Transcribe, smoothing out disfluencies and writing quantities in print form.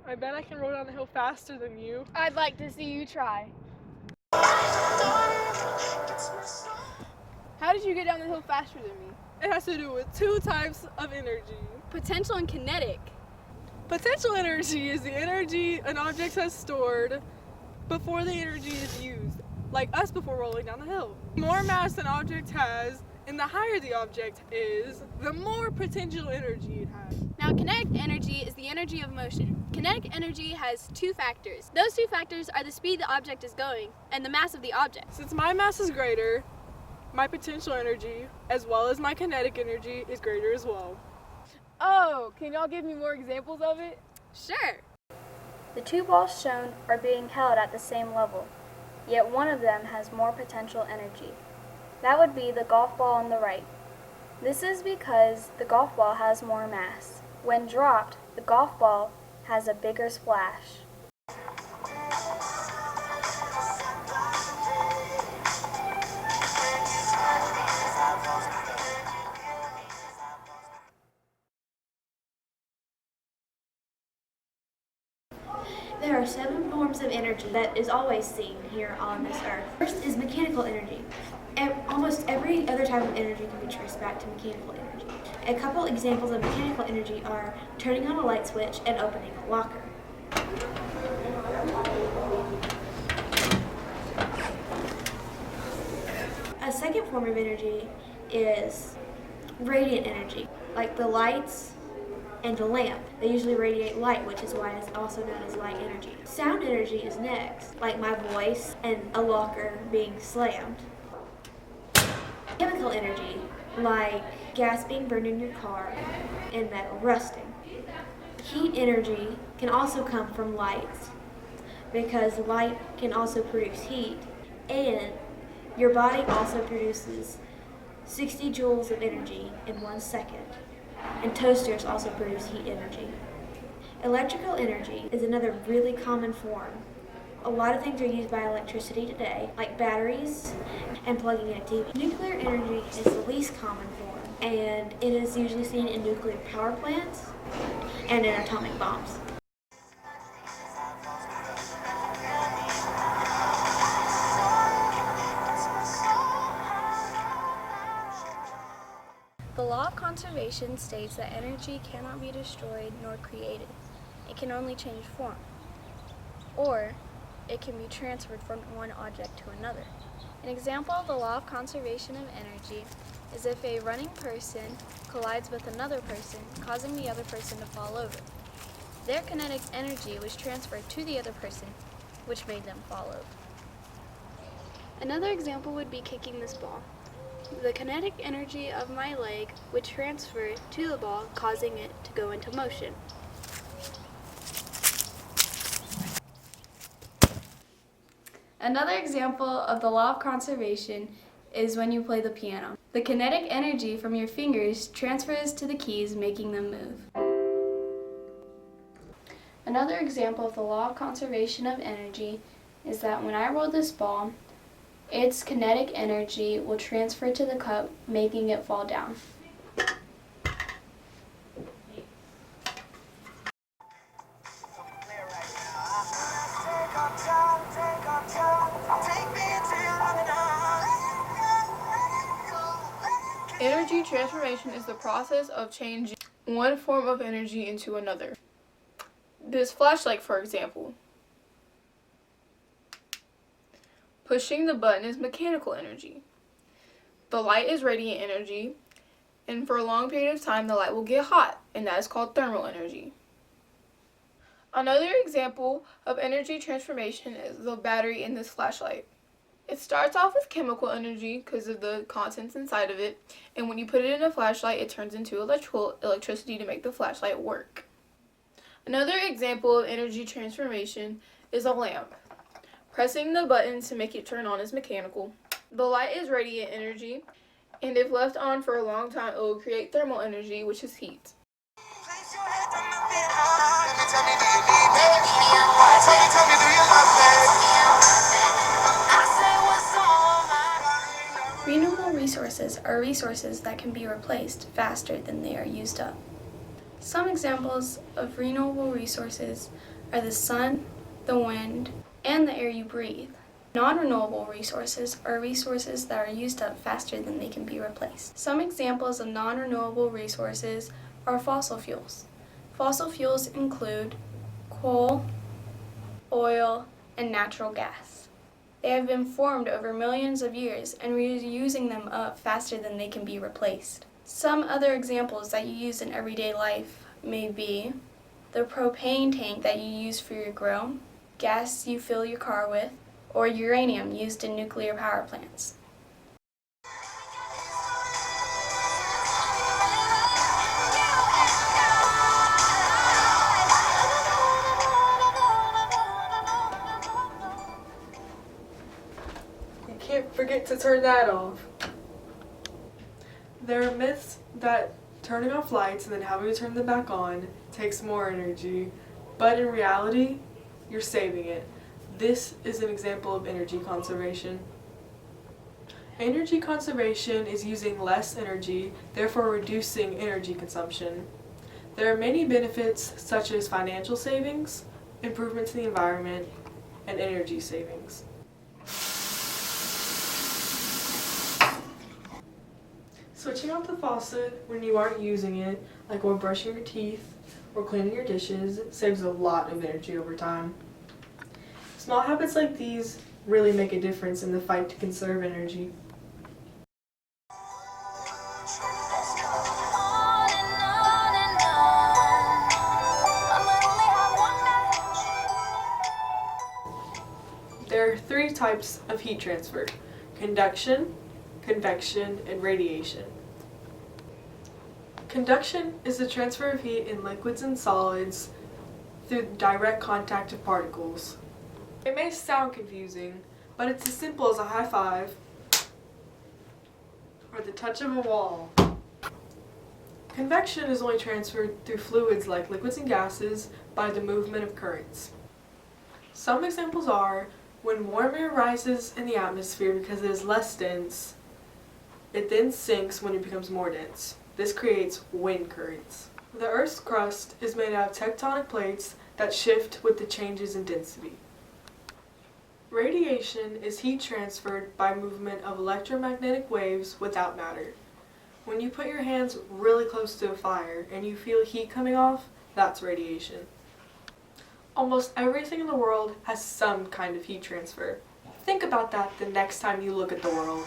I bet I can roll down the hill faster than you. I'd like to see you try. How did you get down the hill faster than me? It has to do with two types of energy. Potential and kinetic. Potential energy is the energy an object has stored before the energy is used, like us before rolling down the hill. The more mass an object has, and the higher the object is, the more potential energy it has. Now, kinetic energy is the energy of motion. Kinetic energy has two factors. Those two factors are the speed the object is going and the mass of the object. Since my mass is greater, my potential energy, as well as my kinetic energy, is greater as well. Oh, can y'all give me more examples of it? Sure. The two balls shown are being held at the same level, yet one of them has more potential energy. That would be the golf ball on the right. This is because the golf ball has more mass. When dropped, the golf ball has a bigger splash. There are 7 forms of energy that is always seen here on this earth. First is mechanical energy. Almost every other type of energy can be traced back to mechanical energy. A couple examples of mechanical energy are turning on a light switch and opening a locker. A second form of energy is radiant energy, like the lights and a lamp. They usually radiate light, which is why it's also known as light energy. Sound energy is next, like my voice and a locker being slammed. Chemical energy, like gas being burned in your car and metal rusting. Heat energy can also come from lights, because light can also produce heat, and your body also produces 60 joules of energy in 1 second. And toasters also produce heat energy. Electrical energy is another really common form. A lot of things are used by electricity today, like batteries and plugging in a TV. Nuclear energy is the least common form, and it is usually seen in nuclear power plants and in atomic bombs. The law of conservation states that energy cannot be destroyed nor created. It can only change form, or it can be transferred from one object to another. An example of the law of conservation of energy is if a running person collides with another person, causing the other person to fall over. Their kinetic energy was transferred to the other person, which made them fall over. Another example would be kicking this ball. The kinetic energy of my leg would transfer to the ball, causing it to go into motion. Another example of the law of conservation is when you play the piano. The kinetic energy from your fingers transfers to the keys, making them move. Another example of the law of conservation of energy is that when I roll this ball, its kinetic energy will transfer to the cup, making it fall down. Energy transformation is the process of changing one form of energy into another. This flashlight, for example. Pushing the button is mechanical energy. The light is radiant energy, and for a long period of time the light will get hot, and that is called thermal energy. Another example of energy transformation is the battery in this flashlight. It starts off with chemical energy because of the contents inside of it, and when you put it in a flashlight it turns into electricity to make the flashlight work. Another example of energy transformation is a lamp. Pressing the button to make it turn on is mechanical. The light is radiant energy, and if left on for a long time it will create thermal energy, which is heat. are resources that can be replaced faster than they are used up. Some examples of renewable resources are the sun, the wind, and the air you breathe. Non-renewable resources are resources that are used up faster than they can be replaced. Some examples of non-renewable resources are fossil fuels. Fossil fuels include coal, oil, and natural gas. They have been formed over millions of years, and we're using them up faster than they can be replaced. Some other examples that you use in everyday life may be the propane tank that you use for your grill, gas you fill your car with, or uranium used in nuclear power plants. You can't forget to turn that off. There are myths that turning off lights and then having to turn them back on takes more energy, but in reality, you're saving it. This is an example of energy conservation. Energy conservation is using less energy, therefore reducing energy consumption. There are many benefits such as financial savings, improvements to the environment, and energy savings. Switching off the faucet when you aren't using it, like while brushing your teeth or cleaning your dishes, saves a lot of energy over time. Small habits like these really make a difference in the fight to conserve energy. There are 3 types of heat transfer: conduction, convection, and radiation. Conduction is the transfer of heat in liquids and solids through direct contact of particles. It may sound confusing, but it's as simple as a high five or the touch of a wall. Convection is only transferred through fluids like liquids and gases by the movement of currents. Some examples are when warm air rises in the atmosphere because it is less dense, it then sinks when it becomes more dense. This creates wind currents. The Earth's crust is made out of tectonic plates that shift with the changes in density. Radiation is heat transferred by movement of electromagnetic waves without matter. When you put your hands really close to a fire and you feel heat coming off, that's radiation. Almost everything in the world has some kind of heat transfer. Think about that the next time you look at the world.